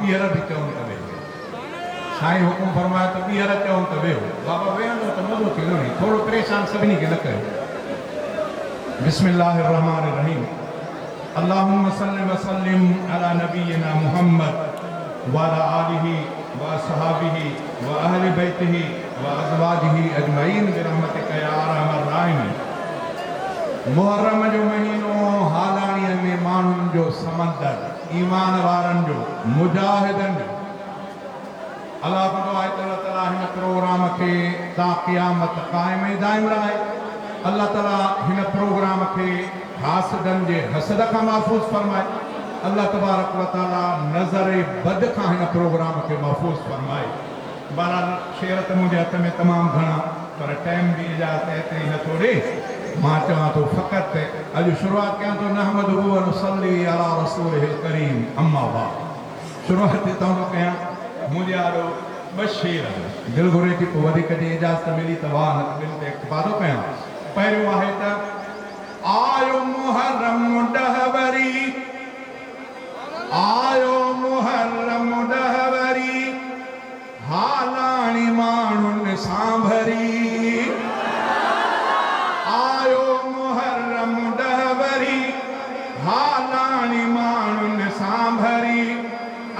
ॿीहर बि चवनि त वेहो साईं हुकुम फरमायो त ॿीहर चवनि त वेहो बाबा वेहंदो त मज़ो थींदो नी थोरो परेशान सभिनी खे न कयो बिस्मिल्लाहिर रहमानिर रहीम अल्लाहुम्मा सल्लि व सल्लिम अला नबियना मुहम्मद व अला आलिहि व असहाबिहि व अहलि बैतिहि व अज़वाजिहि अजमईन बिरहमतिका या अरहमर राहिमीन। मुहर्रम जो महीनो हालाणीअ में माण्हुनि जो समंदर ईमान वारनि जो मुजाहिदनि जो अल्लाह ताला हिन प्रोग्राम के ता क़यामत क़ाइम ऐं दाइम रहे। अल्लाह ताला हिन प्रोग्राम के हासदन जे हसद का महफूज फरमाए। अल्लाह तबारक व तआला नज़र बद का हिन प्रोग्राम के महफूज फरमाए। बहरहाल शेर तो मुझे हथ में तमाम घना पर टाइम भी इजाज़त है न थोड़े मां चवां तो फ़क़त अज शुरुआत कयां तो नहमदुहु व नुसल्ली अला रसूलिहिल करीम अम्मा बाद। शुरुआत हितां तो कयां मुझे आरो बशेर दिल घुरे थी पोइ वधीक जी इजाज़त मिली त वाह न ॿिनि ते इक्तिफ़ादो कयां। पहिरियों आहे त आयो मुहर्रम डहवरी आयो मुहर्रम डहवरी हालाणी माण्हुनि सां भरी आयो मुहर्रम डहवरी हालाणी माण्हुनि सां भरी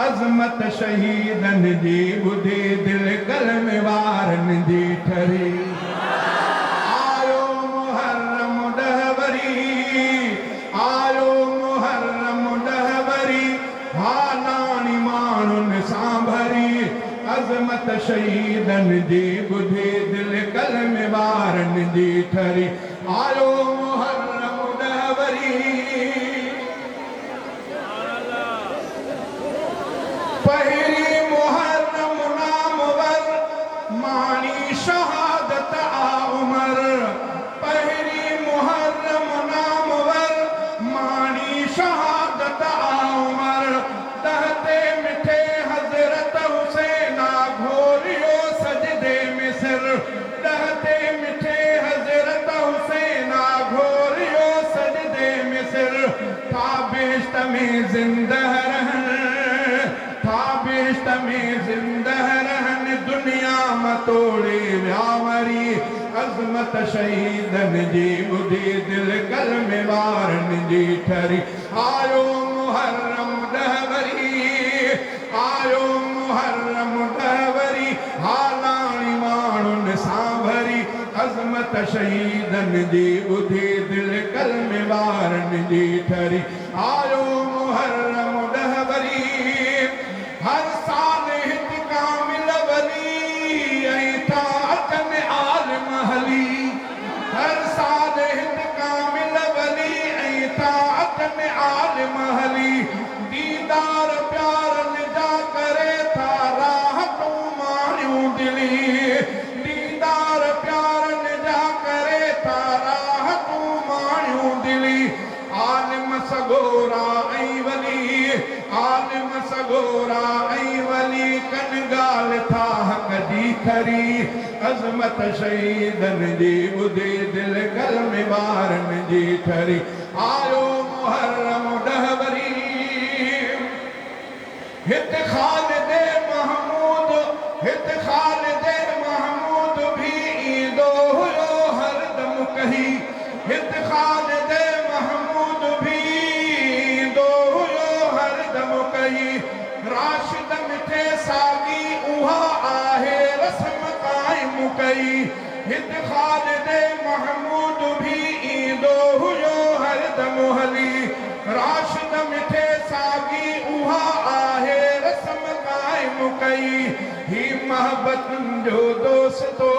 अज़मत शहीदन जी ॿुधी दिल कलम वारनि जी ठरी आयो मुहर्रम डहवरी आयो मुहर्रम डहवरी हालाणी माण्हुनि सां भरी अज़मत शहीदन जी ॿुधी दिल कलम वारनि जी ठरी आयो मुहर्रम डहवरी पहिरी मुहर्रम नामवर मानी शहादत आ उमर पहिरी मुहर्रम नामवर मानी शहादत आ उमर दहते मिठे हजरत हुसैना घोरियो सजदे में सिर दहते मिठे हजरत हुसैना घोरियो सजदे में सिर था बेश्त में जिंदा रहन बेश्त में जिंदा रहन दुनिया मतोड़े व्यावरी अज़मत शहीदन जी ॿुधी दिल कलम वारनि जी ठरी आयो मुहर्रम डहवरी आयो मुहर्रम डहवरी हालाणी माण्हुनि सां भरी अज़मत शहीदन जी ॿुधी दिल कलम वारनि जी ठरी आयो मुहर्रम डहवरी हर साल हित कामिल वली ऐं था अचनि आलिम हली हर साल हित कामिल वली ऐं था अचनि आलिम हली दीदार प्यारनि जा करे था राहतूं माणियूं दिली दीदार प्यारनि जा करे था राहतूं माणियूं दिली आलिम सगोरा ऐं वली आलिम सगोरा ऐं वली कन ॻाल्हि था हक़ जी खरी अज़मत शहीदन जी ॿुधी दिल कलम वारनि जी ठरी आयो मुहर्रम डहवरी हित ख़ालिद महमूद हित ख़ालिद महमूद भी ईंदो हुयो हरदम कही हित ख़ालिद महमूद भी ईंदो हुयो हरदम कही राशिद मिठे सागी उहा आहे रस्म क़ाइम कई हित ख़ालिद महमूद भी ईंदो हुयो हरदम हली राशिद मिठे सागी उहा आहे रस्म क़ाइम कई ही महबतुनि जो दोस्तो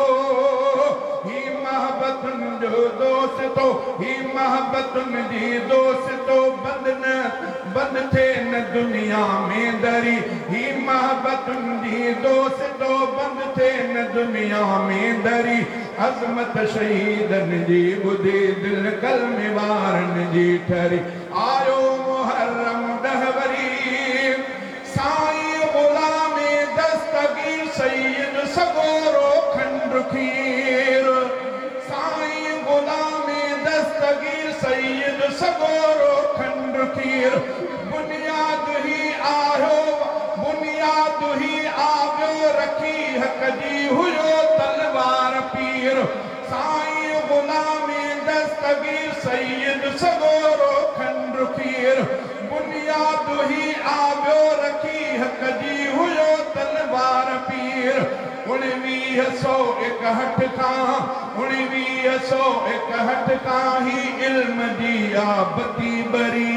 ही महबतुनि जो दोस्तो ही महबतुनि जी दोस्तो बंद थे न दुनिया में दरी ही महबतुनि जी दोस्तो बंद थे न दुनिया में दरी अज़मत शहीदन जी ॿुधी दिल कलम वारनि जी ठरी आयो मुहर्रम डहवरी साईं ग़ुलाम दस्तगीर सैयद सगोरो खंड खीर साईं ग़ुलाम दस्तगीर सैयद सगोरो खंड खीर बुनियाद ही आयो कजी हुयो तलवार पीर साईं गुलामी दस्तगीर सैयद सगोरो खंड खीर बुनियाद ही आव्यो रखी कजी हुयो तलवार पीर 1961 का ही इल्म दी आबती बरी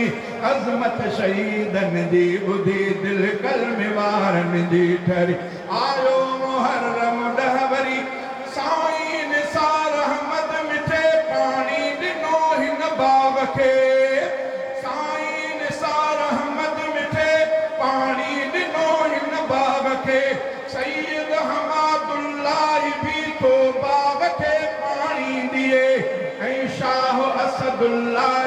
अजमत शहीदन दी बुधी दिल कलम वारन दी ठरी आयो मुहर्रम डहवरी साईं निसार अहमद मिठे पानी दिनो हिन बाग के साईं निसार अहमद मिठे पानी दिनो हिन बाग के सैयद हमादुल्लाह भी तो बाग के पानी दिए ऐ शाह असदुल्लाह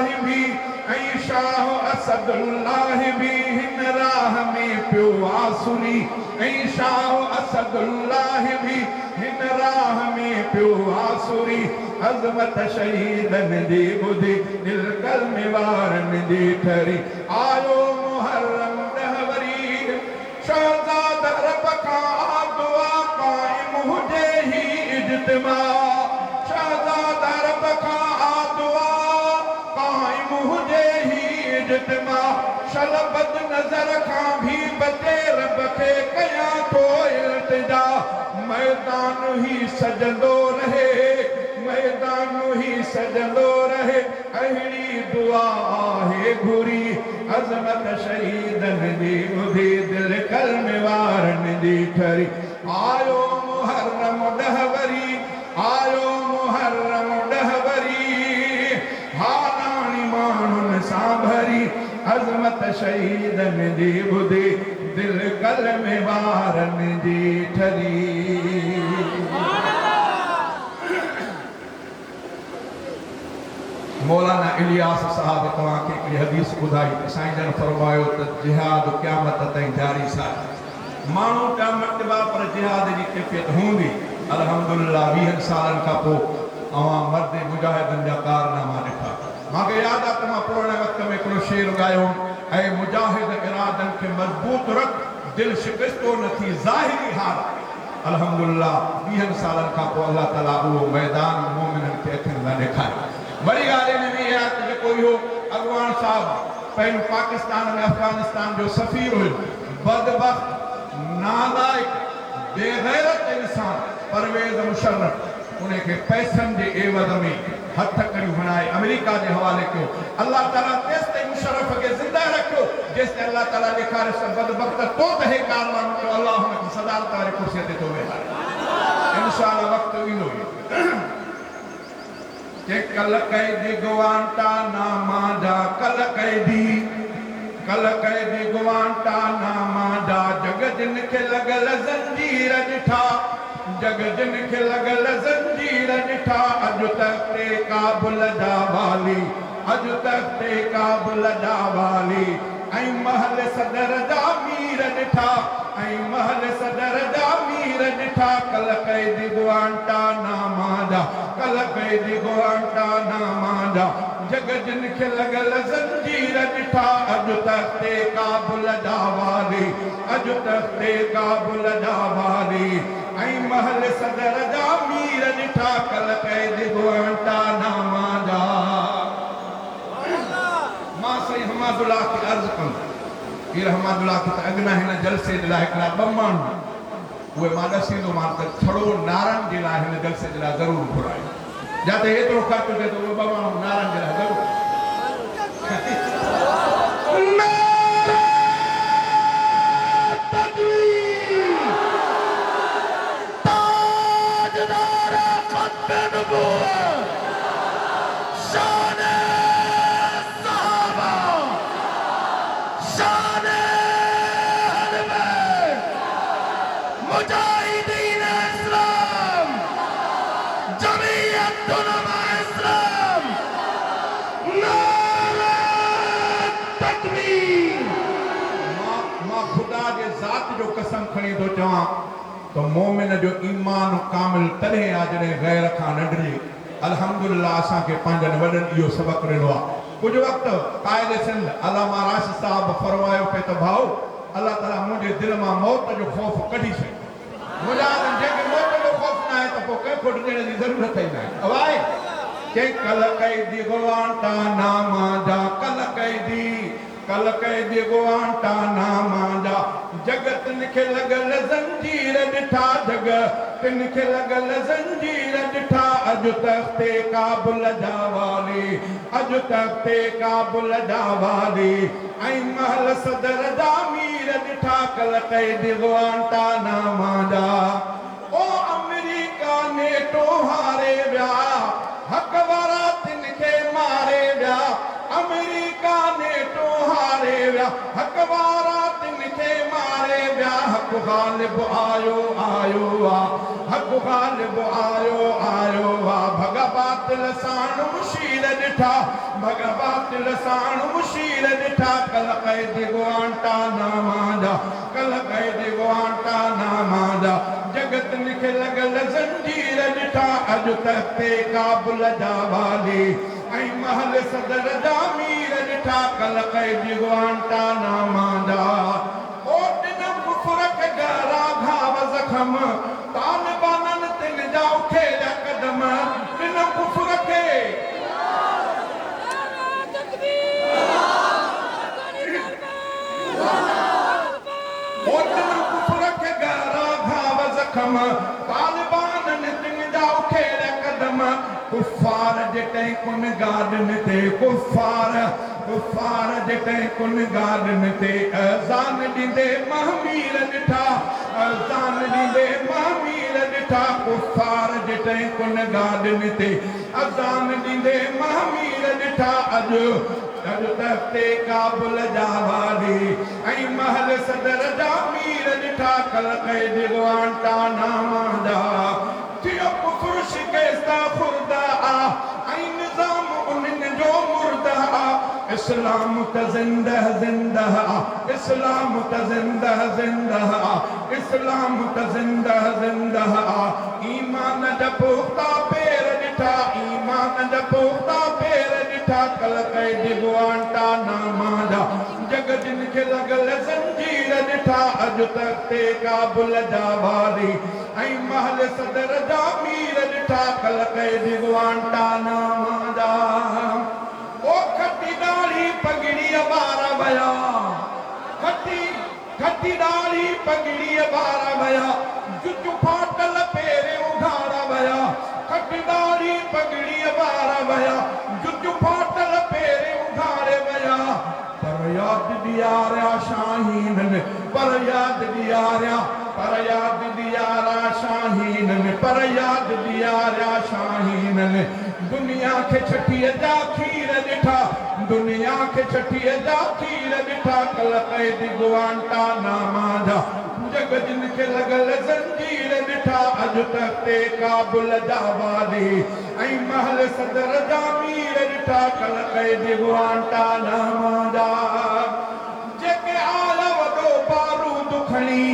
भी हिन राह में पियो आसुरी ऐ शाह असदुल्लाह भी हिन राह में पियो आसुरी अजमत शहीदन दी बुधी दिल कलम वारन दी ठरी आयो मुहर्रम डहवरी शहजादा रब का दुआ कायम हुजे ही इज्तिमा शहजादा रब का दुआ कायम हुजे ही इज्तिमा शलबत नजर का भी बचे रब के कया तो इल्तिजा मैदान ही सजंदो रहे अहिड़ी दुआ है घुरी अजमत शहीदन दी बुधी दिल कलम वारन दी ठरी आयो मुहर्रम डहवरी हालानी मानुन सांभरी अजमत शहीदन दी बुधी दिल कलम वारन दी ठरी मौलाना इलियास साहब तव्हां खे हिकिड़ी हदीस ॿुधाई साईं जन फरमायो त जिहाद क़यामत ताईं जारी सां माण्हू पिया मटिबा पर जिहाद जी कैफ़ियत हूंदी अल्हम्दुलिल्लाह 20 सालनि खां पोइ अवां मर्द मुजाहिदनि जा कारनामा ॾिठा मूंखे यादि आहे त मां पुराणे वक़्त में हिकिड़ो शेर ॻायो ऐं मुजाहिद इरादनि खे मज़बूत रख दिलि शिकस्तो न थी ज़ाहिरी हाल अल्हम्दुलिल्लाह 20 सालनि खां पोइ अल्लाह ताला उहो मैदान मोमिननि खे अखियुनि लाइ ॾेखारियो बड़ी ॻाल्हि इन में आहे त जेको इहो अॻवान साहब पहिरियों पाकिस्तान में अफगानिस्तान जो सफ़ीर हुयो बदबख्त नालाइक बेगैरत इंसान परवेज़ मुशर्रफ उनखे पैसनि जे एवज़ में हथ कड़ियूं हणाए अमेरिका जे हवाले कयो अल्लाह ताला तेसि ताईं मुशर्रफ खे ज़िंदा रखियो जेसि ताईं अल्लाह ताला ॾेखारे बदबख्त तो त हे कारनामो कयो अल्लाह हुनखे सदारत वारी कुर्सीअ ते थो वेहारे इंशाअल्लाह वक़्तु ईंदो के कल कैदी गुवांटा नामा जा कल कैदी गुवांटा नामा जा जग जिन खे लगल जंजीर ॾिठा जग जिन खे लगल जंजीर ॾिठा अॼु तक ते काबुल जा वाली अॼु तक ते काबुल जा वाली ऐं महल सदर जा मीर ॾिठा ऐं महल सदर जा मीर ॾिठा कल कैदी गुवांटा नामा जा कल कैदी गुवांटा नामा जा जग जिन खे लगल जंजीर ॾिठा अॼु तक ते काबुल जा वाली अॼु तक ते काबुल जा वाली ऐं महल सदर जा मीर ॾिठा कल कैदी गुवांटा नामा जा मां सही हमादुल्लाह खे अर्ज़ कंदुमि पीर हमादुल्लाह खे त अॻिना हिन जलसे जे लाइ हिकिड़ा 2 माण्हू उहे मां ॾसींदोमांसि त छड़ो नारनि जे लाइ हिन जलसे जे लाइ ज़रूरु घुरायो जिते एतिरो ख़र्चु थिए त उहे 2 माण्हू नारनि जे लाइ ज़रूरु जो कसम खणी तो चवां तो मोमिन जो ईमान कामिल तॾहिं आहे जॾहिं गैर खां नंढिजे अल्हम्दुलिल्लाह असांखे पंहिंजनि वॾनि इहो सबक़ ॾिनो आहे कुझु वक़्तु क़ाइद सिंध अल्लामा राशिद साहब फरमायो पिए त भाउ अल्लाह ताला मुंहिंजे दिलि मां मौत जो ख़ौफ़ कढी छॾियो मुलाज़िम जेके मोटो ख़ौफ़ न आहे त पोइ कंहिं खोट ॾियण जी ज़रूरत ई न आहे अवाए के कल कैदी गुआंटानामा जा कल कैदी गुआंटानामा जा जगत खे लॻल ज़ंजीर ॾिठा जगत खे लॻल ज़ंजीर ॾिठा अॼु तख़्ते काबुल जा वाली अॼु तख़्ते काबुल जा वाली ऐं महल सदर जा मीर ॾिठा कल कैदी गुआंटानामा जा ओ अमेरिका ने तो हारे विया हक़ वारा तिन खे मारे विया अमेरिका ने तो हारे विया हक़ वारा तिन खे मारे विया हक़ ग़ालिब आयो आ हक़ ग़ालिब आयो आ भग बातिल साण मुशीर ॾिठा भग बातिल साण मुशीर ॾिठा कल कैदी गुआंटानामा जा कल कैदी गुआंटानामा जा जगत खे लॻल ज़ंजीर ॾिठा अॼु तख़्ते काबुल जा वाली ऐं महल सदर जा मीर ॾिठा कल कैदी गुआंटानामा जा ओ ॾिन कुफर खे गहरा घाव ज़ख़म तालिबाननि तिन जा उखेलिया क़दम ॾिन कुफर खे ज़ख़म तालिबाननि तिन जा उखेलिया क़दम कुफ़ार जॾहिं कुन गाॾियुनि ते कुफ़ार जॾहिं कुन गाॾियुनि ते अज़ान ॾींदे महमीर ॾिठा अज़ान ॾींदे महमीर ॾिठा कुफ़ार जॾहिं कुन गाॾियुनि ते अज़ान ॾींदे महमीर ॾिठा अॼु तख़्ते काबुल जा वाली ऐं महल सदर जा मीर ॾिठा कल कैदी गुआंटानामा जा थियो कुफर शिकस्त खुर्दा ऐं निज़ाम उन्हनि जो मुर्दा इस्लाम त ज़िंदह इस्लाम त ज़िंदह इस्लाम त ज़िंदह ईमान जा पुख्ता पेर ॾिठा ईमान जा पुख्ता पेर ॾिठा कल कैदी गुआंटानामा जा जगत खे लॻल ज़ंजीर ॾिठा अॼु तख़्ते काबुल जा वाली ऐं महल सदर जा मीर ॾिठा कल कैदी गुआंटानामा जा ओ खटी ॾाढ़ी पगड़ी ॿार विया खटी ॾाढ़ी पगड़ी ॿार विया जुज फाटल पेरे उघाड़ा विया खटी ॾाढ़ी पगड़ी ॿार विया जुज फाटल पेरे उघाड़े विया पर याद ॾियारिया शाहीननि पर याद ॾियारिया शाहीननि दुनिया खे छठीअ जा खीर ॾिठा दुनिया खे छठीअ जा खीर ॾिठा कल कैदी गुआंटानामा जा जगत खे लॻल ज़ंजीर ॾिठा अॼु तख़्ते काबुल जा वाली ऐं महल सदर जा मीर ॾिठा कल कैदी गुआंटानामा जा जेके आया वॾो बारूद खणी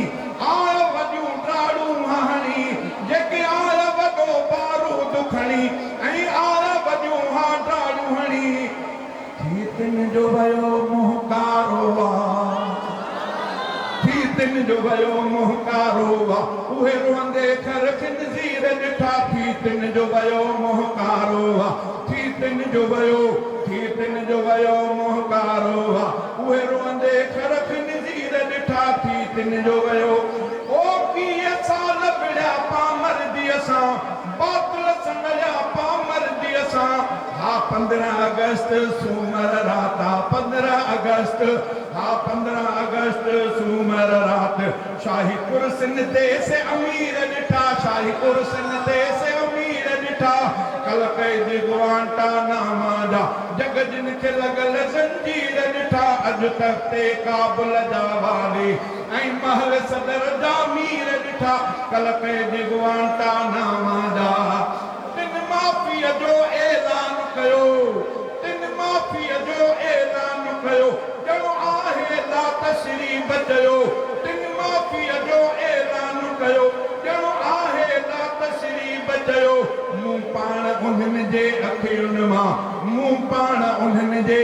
आया वॾियूं ॾाड़ूं हणी जेके आया वॾो बारूद खणी ऐं आया वॾियूं ॾाड़ूं हणी थी तिन जो वियो मुहकारो थी तिन जो वियो मुहकारो उहे रोंदे खर खिंज़ीर ॾिठा थी तिन जो वियो मुहकारो थी तिन जो वियो मुहकारो उहे रोंदे खर खिंज़ीर ॾिठा थी तिन जो वियो ओ 20 साल विढ़िया पामर्दीअ सां बातिल संगलिया पामर्दीअ सां हा 15 अगस्त सूमर रात 15 अगस्त सूमर रात शाही कुर्सिन ते से अमीर ॾिठा शाही कुर्सिन ते से अमीर ॾिठा कल कैदी गुआंटानामा जा जगत खे लॻल ज़ंजीर ॾिठा अॼु तख़्ते काबुल जा वाली ऐं महल सदर जा मीर ॾिठा कल कैदी गुआंटानामा जा तिन माफ़ीअ जो ऐलान कयो ॼणो आहे ला तशरीफ़ चयो तिन माफ़ीअ जो ऐलान कयो ॼणो आहे ला तशरीफ़ चयो मूं पाण उन्हनि जे अखियुनि मां मूं पाण उन्हनि जे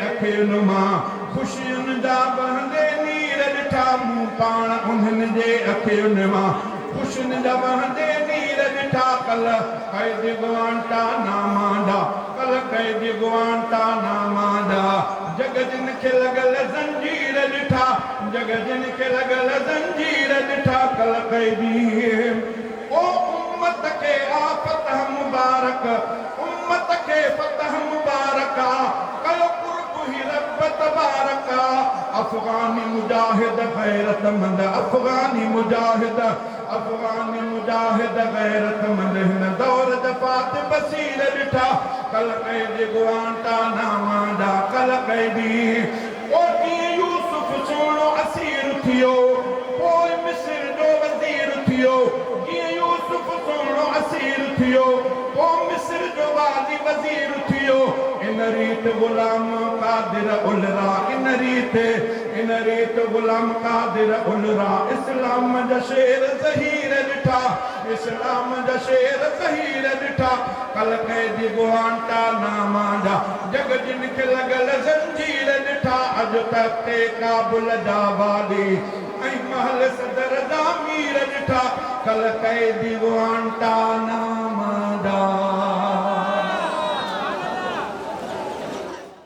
अखियुनि मां ख़ुशियुनि जा बहंदे नीर ॾिठा मूं पाण उन्हनि जे अखियुनि मां खुशन जवहंदे नीर ॾिठा कल कैद गुआंटानामा कल कैद गुआंटानामा जग जिन खे लॻल ज़ंजीर ॾिठा जग जिन खे लॻल ज़ंजीर ॾिठा कल कैदी ओ उम्मत के आ फतह मुबारक उम्मत के फतह मुबारका कयो कुर्ब ही रब तबारका अफगानी मुजाहिद गैरतमंद अफगानी मुजाहिद गैरतमंद हिन दौर दफ़ात बसीर ॾिठा कल कैद गुआंटानामा जा कल कैदी ओ कीअं यूसुफ सुहिणो असीर थियो पोइ मिस्र जो वज़ीर थियो कीअं यूसुफ सुहिणो असीर थियो पोइ मिस्र जो वाली वज़ीर थियो इन रीत गुलाम कादिर उलरा इन रीत गुलाम कादिर उलरा इस्लाम जा शेर ज़हीर ॾिठा इस्लाम जा शेर ज़हीर ॾिठा कल कैदी गुआंटानामा जा जग जिन खे लॻल ज़ंजीर ॾिठा अॼु तख़्ते काबुल जा वाली ऐं महल सदर जा मीर ॾिठा कल कैदी गुआंटानामा जा